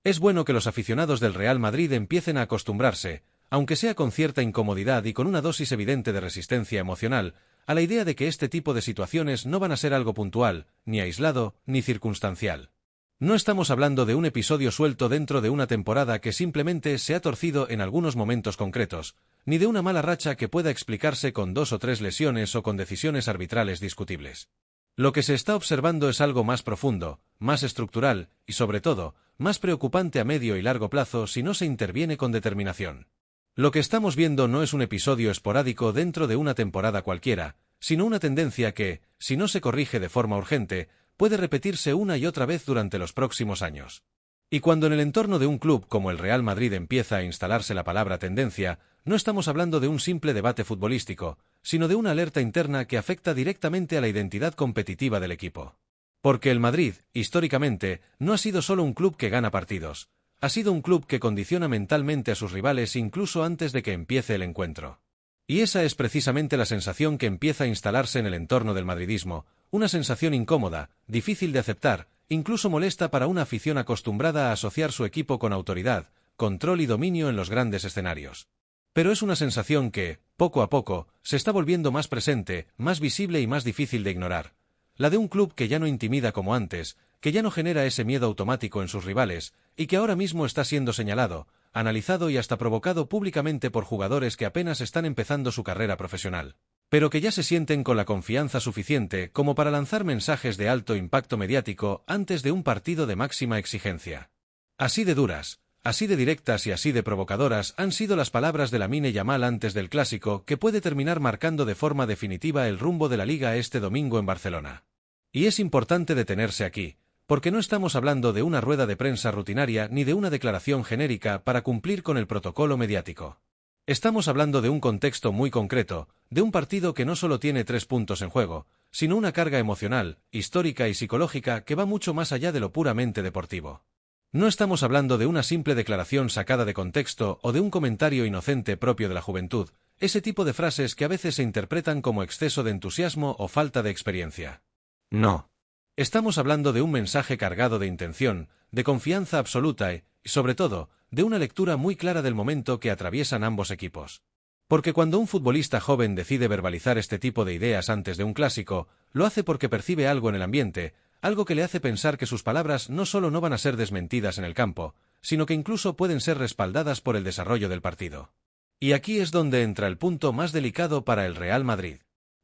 Es bueno que los aficionados del Real Madrid empiecen a acostumbrarse, aunque sea con cierta incomodidad y con una dosis evidente de resistencia emocional, a la idea de que este tipo de situaciones no van a ser algo puntual, ni aislado, ni circunstancial. No estamos hablando de un episodio suelto dentro de una temporada que simplemente se ha torcido en algunos momentos concretos, ni de una mala racha que pueda explicarse con 2 o 3 lesiones o con decisiones arbitrales discutibles. Lo que se está observando es algo más profundo, más estructural y, sobre todo, más preocupante a medio y largo plazo si no se interviene con determinación. Lo que estamos viendo no es un episodio esporádico dentro de una temporada cualquiera, sino una tendencia que, si no se corrige de forma urgente, puede repetirse una y otra vez durante los próximos años. Y cuando en el entorno de un club como el Real Madrid empieza a instalarse la palabra tendencia, no estamos hablando de un simple debate futbolístico, sino de una alerta interna que afecta directamente a la identidad competitiva del equipo. Porque el Madrid, históricamente, no ha sido solo un club que gana partidos, ha sido un club que condiciona mentalmente a sus rivales incluso antes de que empiece el encuentro. Y esa es precisamente la sensación que empieza a instalarse en el entorno del madridismo, una sensación incómoda, difícil de aceptar, incluso molesta para una afición acostumbrada a asociar su equipo con autoridad, control y dominio en los grandes escenarios. Pero es una sensación que, poco a poco, se está volviendo más presente, más visible y más difícil de ignorar. La de un club que ya no intimida como antes, que ya no genera ese miedo automático en sus rivales, y que ahora mismo está siendo señalado, analizado y hasta provocado públicamente por jugadores que apenas están empezando su carrera profesional, pero que ya se sienten con la confianza suficiente como para lanzar mensajes de alto impacto mediático antes de un partido de máxima exigencia. Así de duras, así de directas y así de provocadoras han sido las palabras de Lamine Yamal antes del clásico que puede terminar marcando de forma definitiva el rumbo de la Liga este domingo en Barcelona. Y es importante detenerse aquí, porque no estamos hablando de una rueda de prensa rutinaria ni de una declaración genérica para cumplir con el protocolo mediático. Estamos hablando de un contexto muy concreto, de un partido que no solo tiene 3 puntos en juego, sino una carga emocional, histórica y psicológica que va mucho más allá de lo puramente deportivo. No estamos hablando de una simple declaración sacada de contexto o de un comentario inocente propio de la juventud, ese tipo de frases que a veces se interpretan como exceso de entusiasmo o falta de experiencia. No. Estamos hablando de un mensaje cargado de intención, de confianza absoluta y, sobre todo, de una lectura muy clara del momento que atraviesan ambos equipos. Porque cuando un futbolista joven decide verbalizar este tipo de ideas antes de un clásico, lo hace porque percibe algo en el ambiente, algo que le hace pensar que sus palabras no solo no van a ser desmentidas en el campo, sino que incluso pueden ser respaldadas por el desarrollo del partido. Y aquí es donde entra el punto más delicado para el Real Madrid.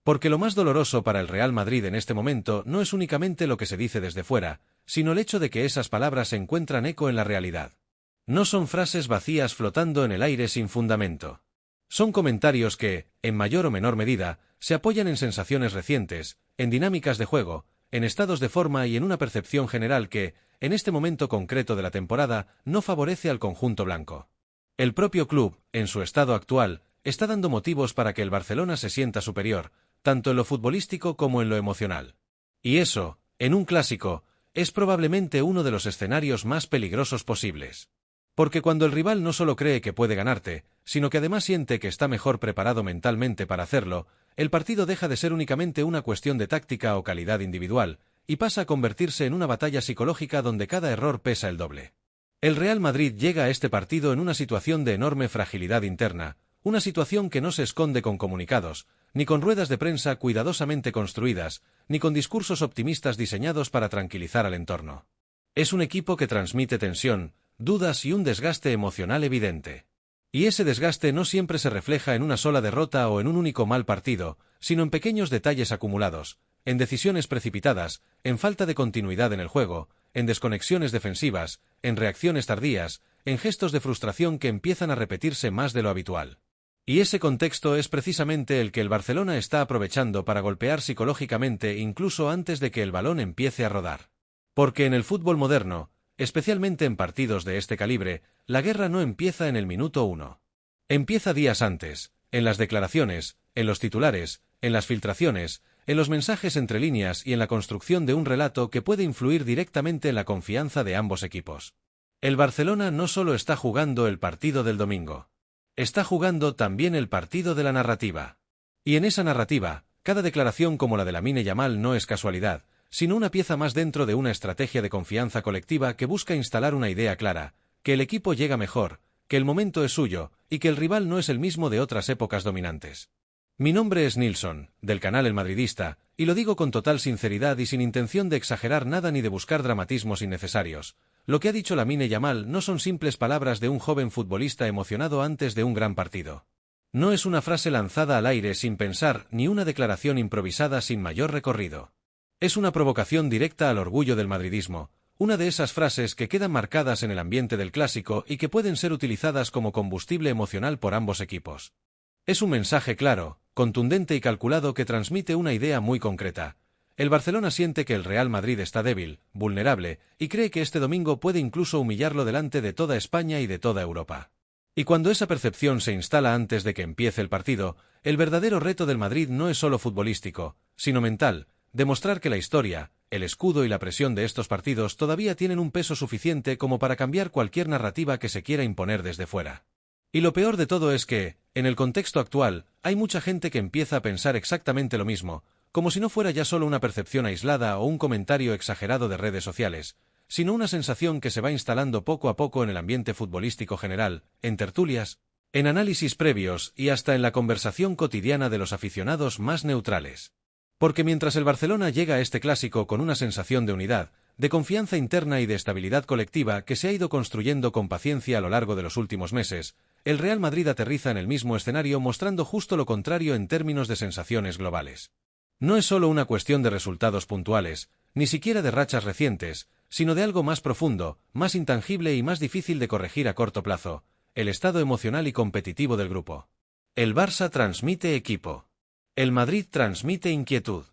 Porque lo más doloroso para el Real Madrid en este momento no es únicamente lo que se dice desde fuera, sino el hecho de que esas palabras encuentran eco en la realidad. No son frases vacías flotando en el aire sin fundamento. Son comentarios que, en mayor o menor medida, se apoyan en sensaciones recientes, en dinámicas de juego, en estados de forma y en una percepción general que, en este momento concreto de la temporada, no favorece al conjunto blanco. El propio club, en su estado actual, está dando motivos para que el Barcelona se sienta superior, tanto en lo futbolístico como en lo emocional. Y eso, en un clásico, es probablemente uno de los escenarios más peligrosos posibles. Porque cuando el rival no solo cree que puede ganarte, sino que además siente que está mejor preparado mentalmente para hacerlo, el partido deja de ser únicamente una cuestión de táctica o calidad individual, y pasa a convertirse en una batalla psicológica donde cada error pesa el doble. El Real Madrid llega a este partido en una situación de enorme fragilidad interna, una situación que no se esconde con comunicados, ni con ruedas de prensa cuidadosamente construidas, ni con discursos optimistas diseñados para tranquilizar al entorno. Es un equipo que transmite tensión, dudas y un desgaste emocional evidente. Y ese desgaste no siempre se refleja en una sola derrota o en un único mal partido, sino en pequeños detalles acumulados, en decisiones precipitadas, en falta de continuidad en el juego, en desconexiones defensivas, en reacciones tardías, en gestos de frustración que empiezan a repetirse más de lo habitual. Y ese contexto es precisamente el que el Barcelona está aprovechando para golpear psicológicamente incluso antes de que el balón empiece a rodar. Porque en el fútbol moderno, especialmente en partidos de este calibre, la guerra no empieza en el minuto 1. Empieza días antes, en las declaraciones, en los titulares, en las filtraciones, en los mensajes entre líneas y en la construcción de un relato que puede influir directamente en la confianza de ambos equipos. El Barcelona no solo está jugando el partido del domingo. Está jugando también el partido de la narrativa. Y en esa narrativa, cada declaración como la de Lamine Yamal no es casualidad, sino una pieza más dentro de una estrategia de confianza colectiva que busca instalar una idea clara, que el equipo llega mejor, que el momento es suyo, y que el rival no es el mismo de otras épocas dominantes. Mi nombre es Nilsson, del canal El Madridista, y lo digo con total sinceridad y sin intención de exagerar nada ni de buscar dramatismos innecesarios. Lo que ha dicho Lamine Yamal no son simples palabras de un joven futbolista emocionado antes de un gran partido. No es una frase lanzada al aire sin pensar ni una declaración improvisada sin mayor recorrido. Es una provocación directa al orgullo del madridismo, una de esas frases que quedan marcadas en el ambiente del clásico y que pueden ser utilizadas como combustible emocional por ambos equipos. Es un mensaje claro, contundente y calculado que transmite una idea muy concreta. El Barcelona siente que el Real Madrid está débil, vulnerable, y cree que este domingo puede incluso humillarlo delante de toda España y de toda Europa. Y cuando esa percepción se instala antes de que empiece el partido, el verdadero reto del Madrid no es solo futbolístico, sino mental. Demostrar que la historia, el escudo y la presión de estos partidos todavía tienen un peso suficiente como para cambiar cualquier narrativa que se quiera imponer desde fuera. Y lo peor de todo es que, en el contexto actual, hay mucha gente que empieza a pensar exactamente lo mismo, como si no fuera ya solo una percepción aislada o un comentario exagerado de redes sociales, sino una sensación que se va instalando poco a poco en el ambiente futbolístico general, en tertulias, en análisis previos y hasta en la conversación cotidiana de los aficionados más neutrales. Porque mientras el Barcelona llega a este clásico con una sensación de unidad, de confianza interna y de estabilidad colectiva que se ha ido construyendo con paciencia a lo largo de los últimos meses, el Real Madrid aterriza en el mismo escenario mostrando justo lo contrario en términos de sensaciones globales. No es solo una cuestión de resultados puntuales, ni siquiera de rachas recientes, sino de algo más profundo, más intangible y más difícil de corregir a corto plazo, el estado emocional y competitivo del grupo. El Barça transmite equipo. El Madrid transmite inquietud.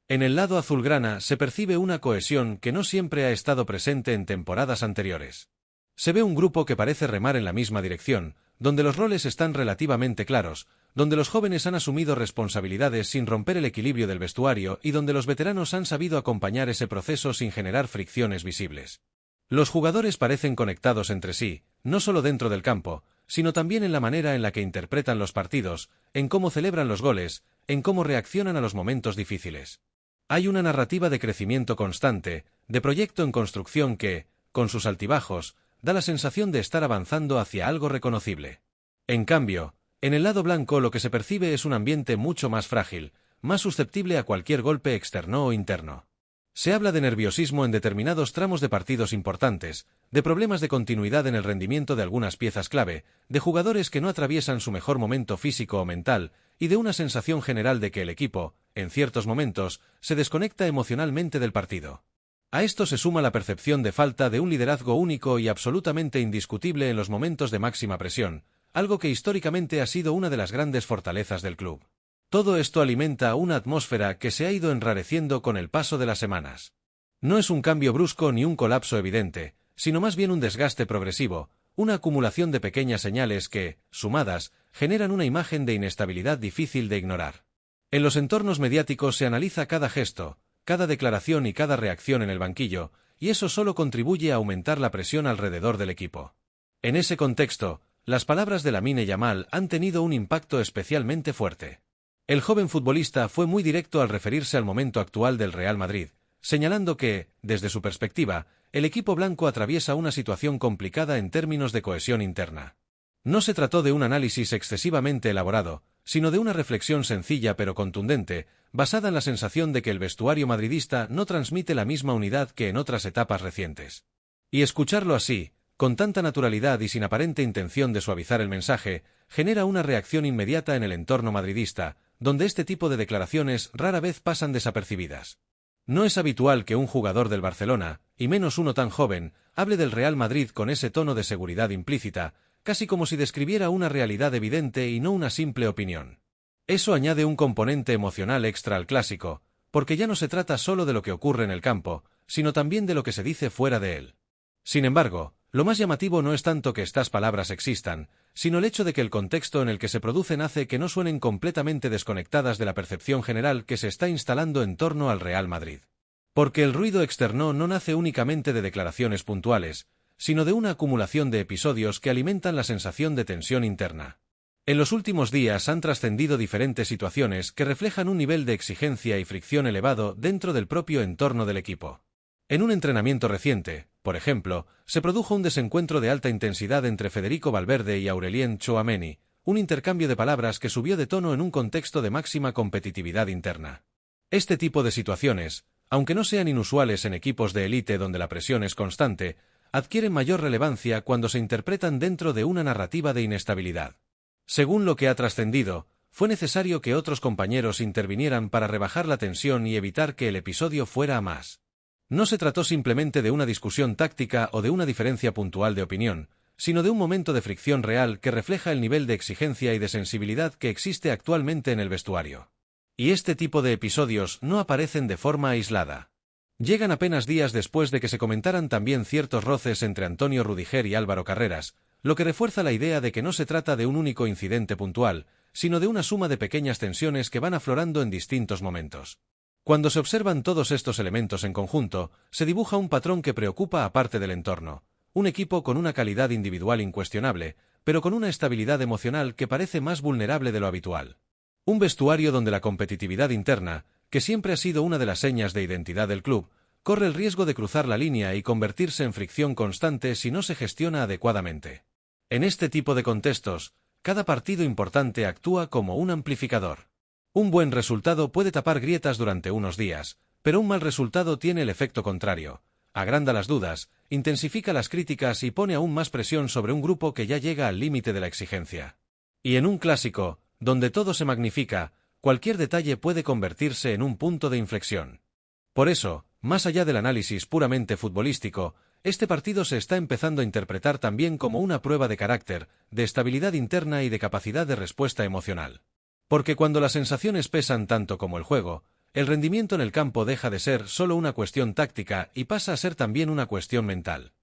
En el lado azulgrana se percibe una cohesión que no siempre ha estado presente en temporadas anteriores. Se ve un grupo que parece remar en la misma dirección, donde los roles están relativamente claros, donde los jóvenes han asumido responsabilidades sin romper el equilibrio del vestuario y donde los veteranos han sabido acompañar ese proceso sin generar fricciones visibles. Los jugadores parecen conectados entre sí, no solo dentro del campo, sino también en la manera en la que interpretan los partidos, en cómo celebran los goles, en cómo reaccionan a los momentos difíciles. Hay una narrativa de crecimiento constante, de proyecto en construcción que, con sus altibajos, da la sensación de estar avanzando hacia algo reconocible. En cambio, en el lado blanco lo que se percibe es un ambiente mucho más frágil, más susceptible a cualquier golpe externo o interno. Se habla de nerviosismo en determinados tramos de partidos importantes, de problemas de continuidad en el rendimiento de algunas piezas clave, de jugadores que no atraviesan su mejor momento físico o mental, y de una sensación general de que el equipo, en ciertos momentos, se desconecta emocionalmente del partido. A esto se suma la percepción de falta de un liderazgo único y absolutamente indiscutible en los momentos de máxima presión, algo que históricamente ha sido una de las grandes fortalezas del club. Todo esto alimenta una atmósfera que se ha ido enrareciendo con el paso de las semanas. No es un cambio brusco ni un colapso evidente, sino más bien un desgaste progresivo, una acumulación de pequeñas señales que, sumadas, generan una imagen de inestabilidad difícil de ignorar. En los entornos mediáticos se analiza cada gesto, cada declaración y cada reacción en el banquillo, y eso solo contribuye a aumentar la presión alrededor del equipo. En ese contexto, las palabras de Lamine Yamal han tenido un impacto especialmente fuerte. El joven futbolista fue muy directo al referirse al momento actual del Real Madrid, señalando que, desde su perspectiva, el equipo blanco atraviesa una situación complicada en términos de cohesión interna. No se trató de un análisis excesivamente elaborado, sino de una reflexión sencilla pero contundente, basada en la sensación de que el vestuario madridista no transmite la misma unidad que en otras etapas recientes. Y escucharlo así, con tanta naturalidad y sin aparente intención de suavizar el mensaje, genera una reacción inmediata en el entorno madridista, donde este tipo de declaraciones rara vez pasan desapercibidas. No es habitual que un jugador del Barcelona, y menos uno tan joven, hable del Real Madrid con ese tono de seguridad implícita, casi como si describiera una realidad evidente y no una simple opinión. Eso añade un componente emocional extra al clásico, porque ya no se trata solo de lo que ocurre en el campo, sino también de lo que se dice fuera de él. Sin embargo, lo más llamativo no es tanto que estas palabras existan, sino el hecho de que el contexto en el que se producen hace que no suenen completamente desconectadas de la percepción general que se está instalando en torno al Real Madrid. Porque el ruido externo no nace únicamente de declaraciones puntuales, sino de una acumulación de episodios que alimentan la sensación de tensión interna. En los últimos días han trascendido diferentes situaciones que reflejan un nivel de exigencia y fricción elevado dentro del propio entorno del equipo. En un entrenamiento reciente, por ejemplo, se produjo un desencuentro de alta intensidad entre Federico Valverde y Aurelien Tchouaméni, un intercambio de palabras que subió de tono en un contexto de máxima competitividad interna. Este tipo de situaciones, aunque no sean inusuales en equipos de élite donde la presión es constante, adquieren mayor relevancia cuando se interpretan dentro de una narrativa de inestabilidad. Según lo que ha trascendido, fue necesario que otros compañeros intervinieran para rebajar la tensión y evitar que el episodio fuera a más. No se trató simplemente de una discusión táctica o de una diferencia puntual de opinión, sino de un momento de fricción real que refleja el nivel de exigencia y de sensibilidad que existe actualmente en el vestuario. Y este tipo de episodios no aparecen de forma aislada. Llegan apenas días después de que se comentaran también ciertos roces entre Antonio Rudiger y Álvaro Carreras, lo que refuerza la idea de que no se trata de un único incidente puntual, sino de una suma de pequeñas tensiones que van aflorando en distintos momentos. Cuando se observan todos estos elementos en conjunto, se dibuja un patrón que preocupa a parte del entorno, un equipo con una calidad individual incuestionable, pero con una estabilidad emocional que parece más vulnerable de lo habitual. Un vestuario donde la competitividad interna, que siempre ha sido una de las señas de identidad del club, corre el riesgo de cruzar la línea y convertirse en fricción constante si no se gestiona adecuadamente. En este tipo de contextos, cada partido importante actúa como un amplificador. Un buen resultado puede tapar grietas durante unos días, pero un mal resultado tiene el efecto contrario. Agranda las dudas, intensifica las críticas y pone aún más presión sobre un grupo que ya llega al límite de la exigencia. Y en un clásico, donde todo se magnifica, cualquier detalle puede convertirse en un punto de inflexión. Por eso, más allá del análisis puramente futbolístico, este partido se está empezando a interpretar también como una prueba de carácter, de estabilidad interna y de capacidad de respuesta emocional. Porque cuando las sensaciones pesan tanto como el juego, el rendimiento en el campo deja de ser solo una cuestión táctica y pasa a ser también una cuestión mental.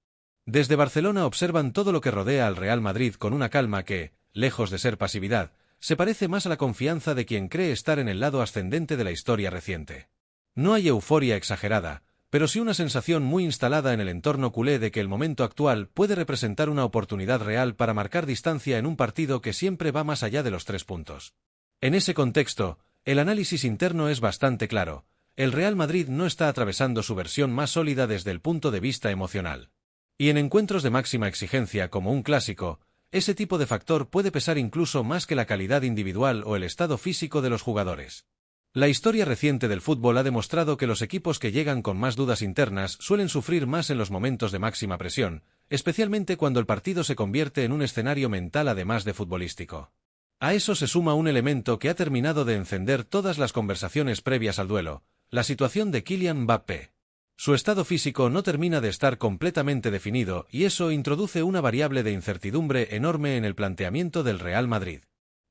Desde Barcelona observan todo lo que rodea al Real Madrid con una calma que, lejos de ser pasividad, se parece más a la confianza de quien cree estar en el lado ascendente de la historia reciente. No hay euforia exagerada, pero sí una sensación muy instalada en el entorno culé de que el momento actual puede representar una oportunidad real para marcar distancia en un partido que siempre va más allá de los 3 puntos. En ese contexto, el análisis interno es bastante claro. El Real Madrid no está atravesando su versión más sólida desde el punto de vista emocional. Y en encuentros de máxima exigencia como un clásico, ese tipo de factor puede pesar incluso más que la calidad individual o el estado físico de los jugadores. La historia reciente del fútbol ha demostrado que los equipos que llegan con más dudas internas suelen sufrir más en los momentos de máxima presión, especialmente cuando el partido se convierte en un escenario mental además de futbolístico. A eso se suma un elemento que ha terminado de encender todas las conversaciones previas al duelo, la situación de Kylian Mbappé. Su estado físico no termina de estar completamente definido y eso introduce una variable de incertidumbre enorme en el planteamiento del Real Madrid.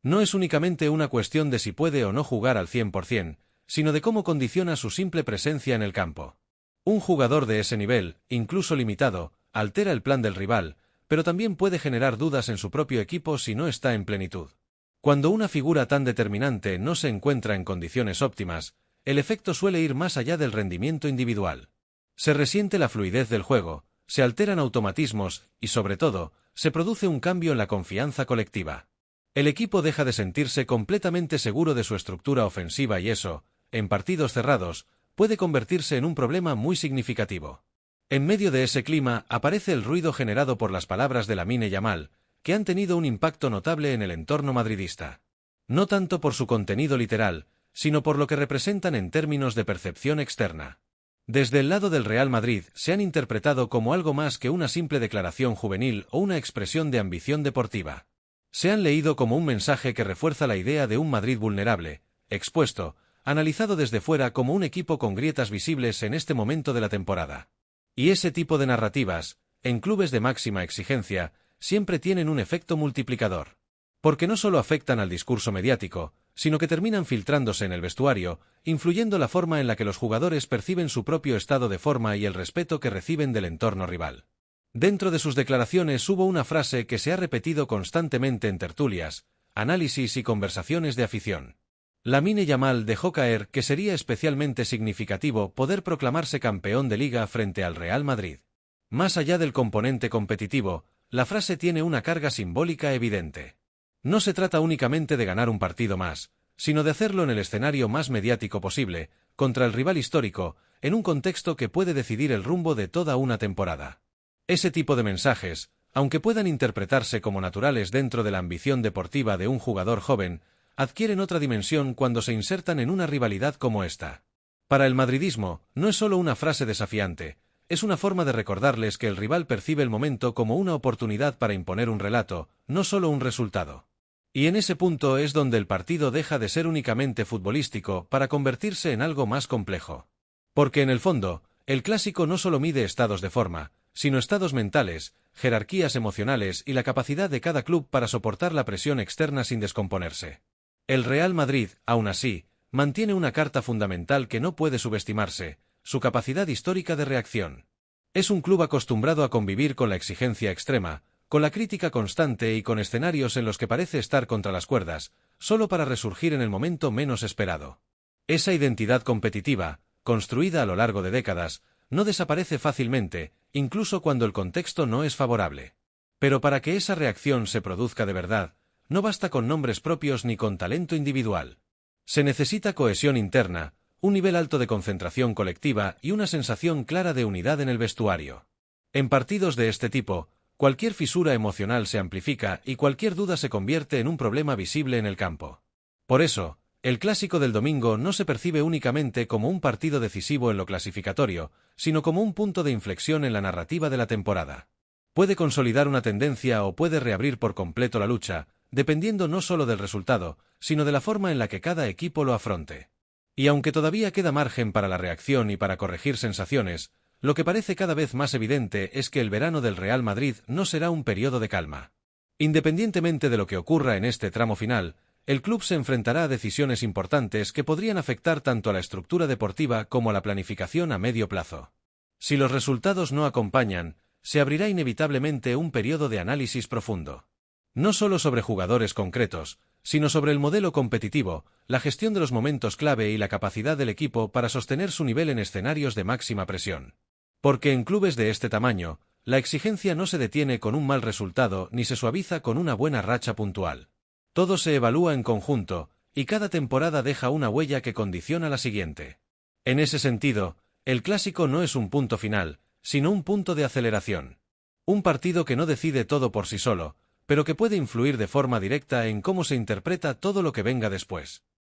No es únicamente una cuestión de si puede o no jugar al 100%, sino de cómo condiciona su simple presencia en el campo. Un jugador de ese nivel, incluso limitado, altera el plan del rival, pero también puede generar dudas en su propio equipo si no está en plenitud. Cuando una figura tan determinante no se encuentra en condiciones óptimas, el efecto suele ir más allá del rendimiento individual. Se resiente la fluidez del juego, se alteran automatismos y, sobre todo, se produce un cambio en la confianza colectiva. El equipo deja de sentirse completamente seguro de su estructura ofensiva y eso, en partidos cerrados, puede convertirse en un problema muy significativo. En medio de ese clima aparece el ruido generado por las palabras de Lamine Yamal, que han tenido un impacto notable en el entorno madridista. No tanto por su contenido literal, sino por lo que representan en términos de percepción externa. Desde el lado del Real Madrid se han interpretado como algo más que una simple declaración juvenil o una expresión de ambición deportiva. Se han leído como un mensaje que refuerza la idea de un Madrid vulnerable, expuesto, analizado desde fuera como un equipo con grietas visibles en este momento de la temporada. Y ese tipo de narrativas, en clubes de máxima exigencia, siempre tienen un efecto multiplicador. Porque no solo afectan al discurso mediático, sino que terminan filtrándose en el vestuario, influyendo la forma en la que los jugadores perciben su propio estado de forma y el respeto que reciben del entorno rival. Dentro de sus declaraciones hubo una frase que se ha repetido constantemente en tertulias, análisis y conversaciones de afición. Lamine Yamal dejó caer que sería especialmente significativo poder proclamarse campeón de Liga frente al Real Madrid. Más allá del componente competitivo, la frase tiene una carga simbólica evidente. No se trata únicamente de ganar un partido más, sino de hacerlo en el escenario más mediático posible, contra el rival histórico, en un contexto que puede decidir el rumbo de toda una temporada. Ese tipo de mensajes, aunque puedan interpretarse como naturales dentro de la ambición deportiva de un jugador joven, adquieren otra dimensión cuando se insertan en una rivalidad como esta. Para el madridismo, no es solo una frase desafiante, es una forma de recordarles que el rival percibe el momento como una oportunidad para imponer un relato, no solo un resultado. Y en ese punto es donde el partido deja de ser únicamente futbolístico para convertirse en algo más complejo. Porque en el fondo, el clásico no solo mide estados de forma, sino estados mentales, jerarquías emocionales y la capacidad de cada club para soportar la presión externa sin descomponerse. El Real Madrid, aún así, mantiene una carta fundamental que no puede subestimarse: su capacidad histórica de reacción. Es un club acostumbrado a convivir con la exigencia extrema, con la crítica constante y con escenarios en los que parece estar contra las cuerdas, solo para resurgir en el momento menos esperado. Esa identidad competitiva, construida a lo largo de décadas, no desaparece fácilmente, incluso cuando el contexto no es favorable. Pero para que esa reacción se produzca de verdad, no basta con nombres propios ni con talento individual. Se necesita cohesión interna, un nivel alto de concentración colectiva y una sensación clara de unidad en el vestuario. En partidos de este tipo, cualquier fisura emocional se amplifica y cualquier duda se convierte en un problema visible en el campo. Por eso, el clásico del domingo no se percibe únicamente como un partido decisivo en lo clasificatorio, sino como un punto de inflexión en la narrativa de la temporada. Puede consolidar una tendencia o puede reabrir por completo la lucha, dependiendo no solo del resultado, sino de la forma en la que cada equipo lo afronte. Y aunque todavía queda margen para la reacción y para corregir sensaciones, lo que parece cada vez más evidente es que el verano del Real Madrid no será un periodo de calma. Independientemente de lo que ocurra en este tramo final, el club se enfrentará a decisiones importantes que podrían afectar tanto a la estructura deportiva como a la planificación a medio plazo. Si los resultados no acompañan, se abrirá inevitablemente un periodo de análisis profundo. No solo sobre jugadores concretos, sino sobre el modelo competitivo, la gestión de los momentos clave y la capacidad del equipo para sostener su nivel en escenarios de máxima presión. Porque en clubes de este tamaño, la exigencia no se detiene con un mal resultado ni se suaviza con una buena racha puntual. Todo se evalúa en conjunto, y cada temporada deja una huella que condiciona la siguiente. En ese sentido, el clásico no es un punto final, sino un punto de aceleración. Un partido que no decide todo por sí solo, pero que puede influir de forma directa en cómo se interpreta todo lo que venga después.